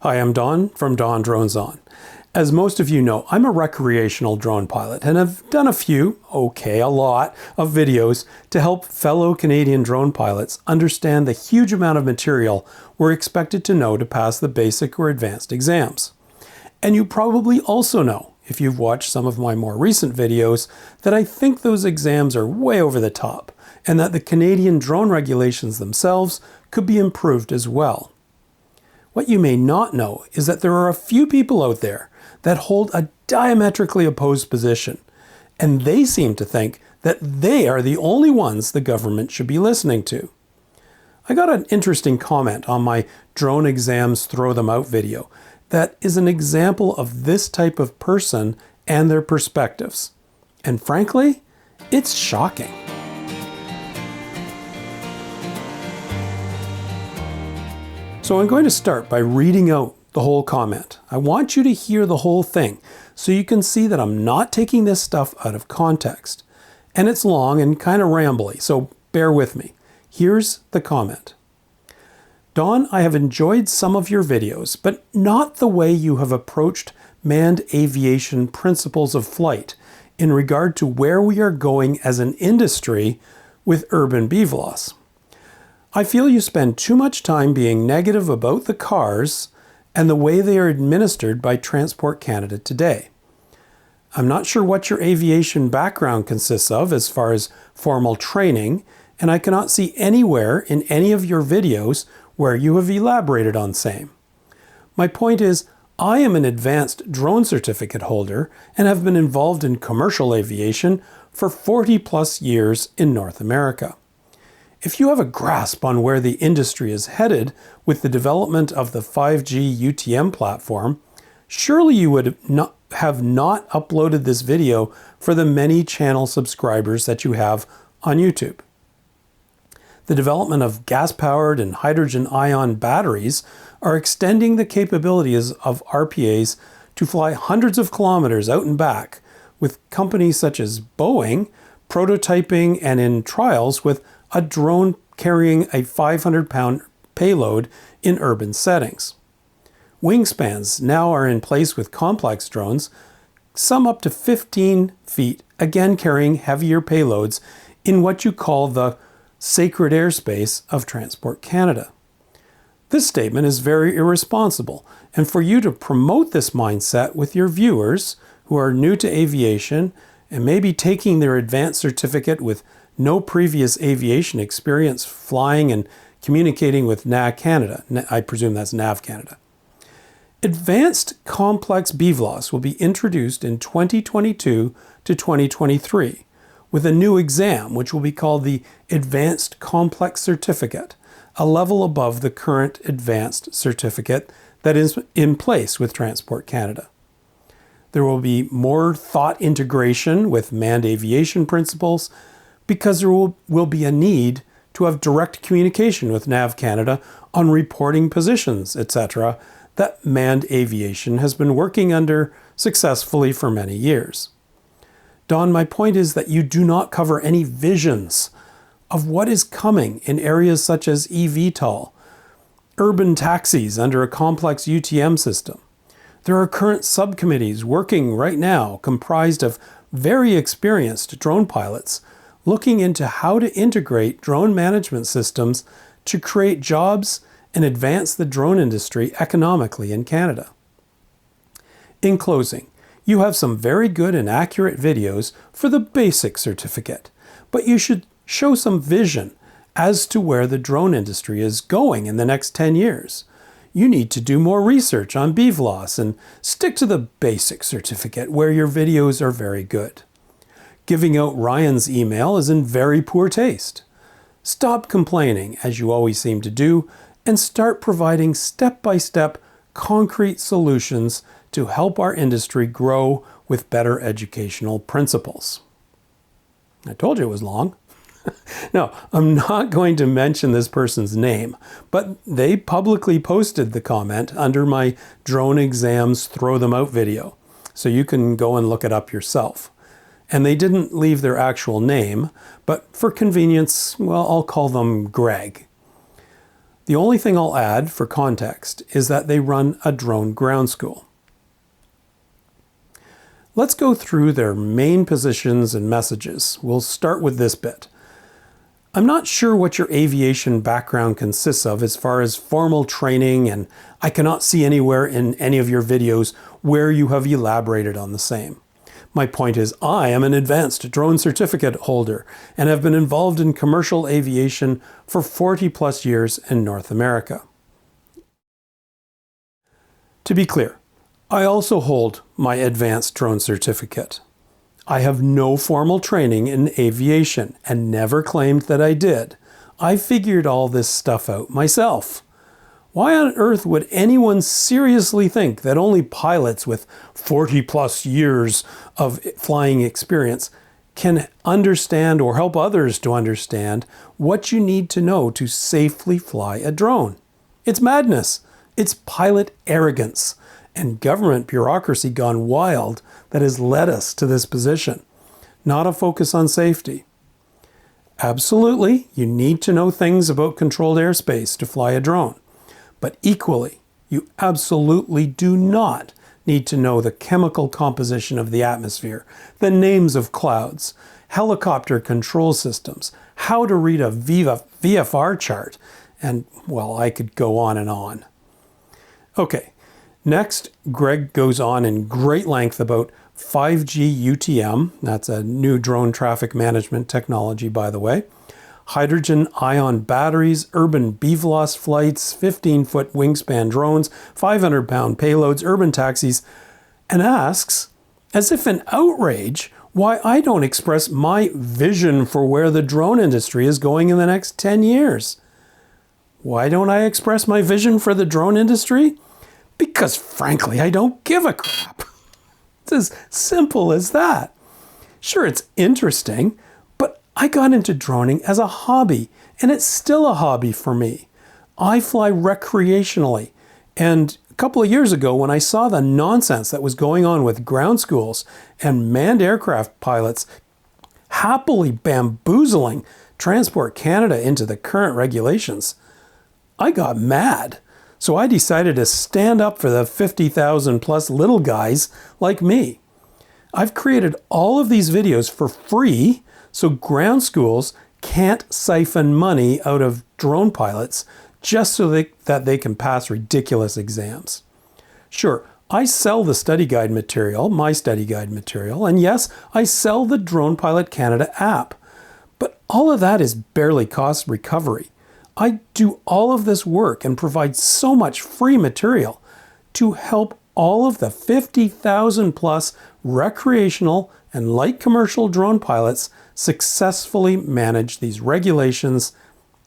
Hi, I'm Don from DonDronesOn. As most of you know, I'm a recreational drone pilot and have done a lot of videos to help fellow Canadian drone pilots understand the huge amount of material we're expected to know to pass the basic or advanced exams. And you probably also know, if you've watched some of my more recent videos, that I think those exams are way over the top and that the Canadian drone regulations themselves could be improved as well. What you may not know is that there are a few people out there that hold a diametrically opposed position, and they seem to think that they are the only ones the government should be listening to. I got an interesting comment on my drone exams throw them out video that is an example of this type of person and their perspectives. And frankly, it's shocking. So I'm going to start by reading out the whole comment. I want you to hear the whole thing so you can see that I'm not taking this stuff out of context. And it's long and kind of rambly, so bear with me. Here's the comment. Don, I have enjoyed some of your videos, but not the way you have approached manned aviation principles of flight in regard to where we are going as an industry with urban BVLOS. I feel you spend too much time being negative about the cars and the way they are administered by Transport Canada today. I'm not sure what your aviation background consists of as far as formal training, and I cannot see anywhere in any of your videos where you have elaborated on same. My point is, I am an advanced drone certificate holder and have been involved in commercial aviation for 40 plus years in North America. If you have a grasp on where the industry is headed with the development of the 5G UTM platform, surely you would have not uploaded this video for the many channel subscribers that you have on YouTube. The development of gas-powered and hydrogen-ion batteries are extending the capabilities of RPAs to fly hundreds of kilometers out and back, with companies such as Boeing prototyping and in trials with a drone carrying a 500-pound payload in urban settings. Wingspans now are in place with complex drones, some up to 15 feet, again carrying heavier payloads in what you call the sacred airspace of Transport Canada. This statement is very irresponsible, and for you to promote this mindset with your viewers who are new to aviation and may be taking their advanced certificate with no previous aviation experience flying and communicating with NAV Canada. I presume that's NAV Canada. Advanced Complex BVLOS will be introduced in 2022 to 2023 with a new exam which will be called the Advanced Complex Certificate, a level above the current Advanced Certificate that is in place with Transport Canada. There will be more thought integration with manned aviation principles because there will be a need to have direct communication with NAV Canada on reporting positions, etc., that manned aviation has been working under successfully for many years. Don, my point is that you do not cover any visions of what is coming in areas such as eVTOL, urban taxis under a complex UTM system. There are current subcommittees working right now comprised of very experienced drone pilots looking into how to integrate drone management systems to create jobs and advance the drone industry economically in Canada. In closing, you have some very good and accurate videos for the basic certificate, but you should show some vision as to where the drone industry is going in the next 10 years. You need to do more research on BVLOS and stick to the basic certificate where your videos are very good. Giving out Ryan's email is in very poor taste. Stop complaining, as you always seem to do, and start providing step-by-step concrete solutions to help our industry grow with better educational principles. I told you it was long. No, I'm not going to mention this person's name, but they publicly posted the comment under my drone exams throw them out video, so you can go and look it up yourself. And they didn't leave their actual name, but for convenience, well, I'll call them Greg. The only thing I'll add for context is that they run a drone ground school. Let's go through their main positions and messages. We'll start with this bit. I'm not sure what your aviation background consists of as far as formal training, and I cannot see anywhere in any of your videos where you have elaborated on the same. My point is, I am an advanced drone certificate holder and have been involved in commercial aviation for 40 plus years in North America. To be clear, I also hold my advanced drone certificate. I have no formal training in aviation and never claimed that I did. I figured all this stuff out myself. Why on earth would anyone seriously think that only pilots with 40 plus years of flying experience can understand or help others to understand what you need to know to safely fly a drone? It's madness. It's pilot arrogance and government bureaucracy gone wild that has led us to this position, not a focus on safety. Absolutely, you need to know things about controlled airspace to fly a drone. But equally, you absolutely do not need to know the chemical composition of the atmosphere, the names of clouds, helicopter control systems, how to read a VFR chart, and, well, I could go on and on. Okay, next, Greg goes on in great length about 5G UTM, that's a new drone traffic management technology, by the way, hydrogen ion batteries, urban BVLOS flights, 15-foot wingspan drones, 500-pound payloads, urban taxis, and asks, as if in outrage, why I don't express my vision for where the drone industry is going in the next 10 years. Why don't I express my vision for the drone industry? Because frankly, I don't give a crap. It's as simple as that. Sure, it's interesting, but I got into droning as a hobby, and it's still a hobby for me. I fly recreationally, and a couple of years ago when I saw the nonsense that was going on with ground schools and manned aircraft pilots happily bamboozling Transport Canada into the current regulations, I got mad. So I decided to stand up for the 50,000 plus little guys like me. I've created all of these videos for free so ground schools can't siphon money out of drone pilots just so that they can pass ridiculous exams. Sure, I sell the study guide material, my study guide material, and yes, I sell the Drone Pilot Canada app. But all of that is barely cost recovery. I do all of this work and provide so much free material to help all of the 50,000 plus recreational and light commercial drone pilots successfully manage these regulations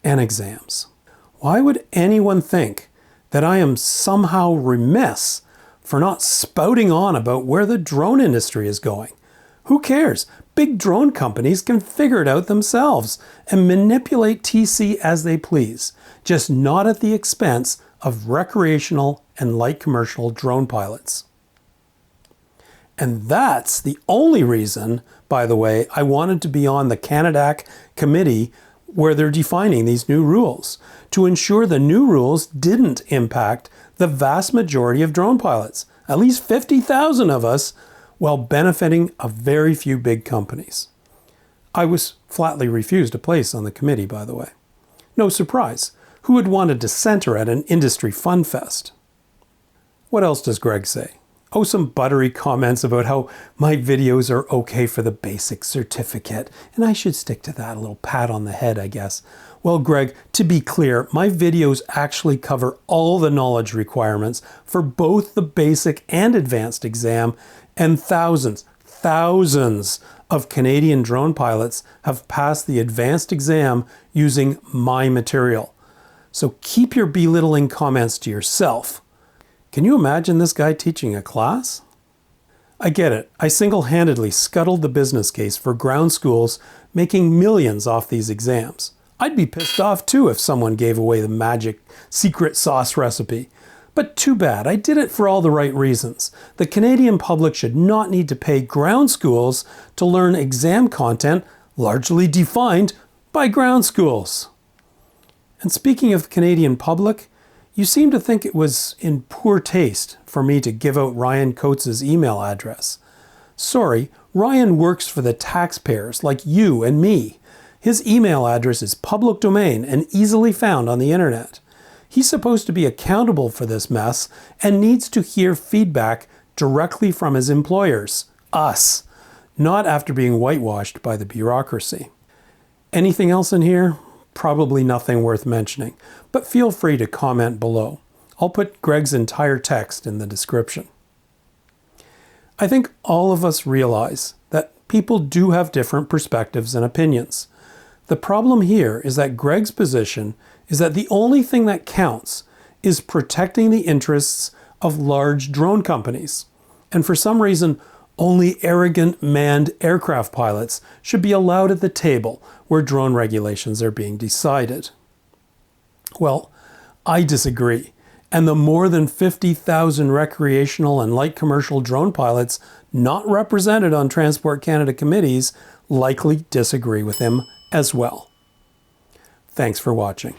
and exams. Why would anyone think that I am somehow remiss for not spouting on about where the drone industry is going? Who cares? Big drone companies can figure it out themselves and manipulate TC as they please, just not at the expense of recreational and light commercial drone pilots. And that's the only reason, by the way, I wanted to be on the Canadac committee where they're defining these new rules, to ensure the new rules didn't impact the vast majority of drone pilots, at least 50,000 of us, while benefiting a very few big companies. I was flatly refused a place on the committee, by the way. No surprise. Who would want a dissenter at an industry fun fest? What else does Greg say? Oh, some buttery comments about how my videos are okay for the basic certificate, and I should stick to that. A little pat on the head, I guess. Well, Greg, to be clear, my videos actually cover all the knowledge requirements for both the basic and advanced exam, and thousands of Canadian drone pilots have passed the advanced exam using my material. So keep your belittling comments to yourself. Can you imagine this guy teaching a class? I get it. I single-handedly scuttled the business case for ground schools making millions off these exams. I'd be pissed off too if someone gave away the magic secret sauce recipe. But too bad, I did it for all the right reasons. The Canadian public should not need to pay ground schools to learn exam content largely defined by ground schools. And speaking of the Canadian public, you seem to think it was in poor taste for me to give out Ryan Coates' email address. Sorry, Ryan works for the taxpayers like you and me. His email address is public domain and easily found on the internet. He's supposed to be accountable for this mess and needs to hear feedback directly from his employers, us, not after being whitewashed by the bureaucracy. Anything else in here? Probably nothing worth mentioning, but feel free to comment below. I'll put Greg's entire text in the description. I think all of us realize that people do have different perspectives and opinions. The problem here is that Greg's position is that the only thing that counts is protecting the interests of large drone companies. And for some reason, only arrogant manned aircraft pilots should be allowed at the table where drone regulations are being decided. Well, I disagree. And the more than 50,000 recreational and light commercial drone pilots not represented on Transport Canada committees likely disagree with him as well. Thanks for watching.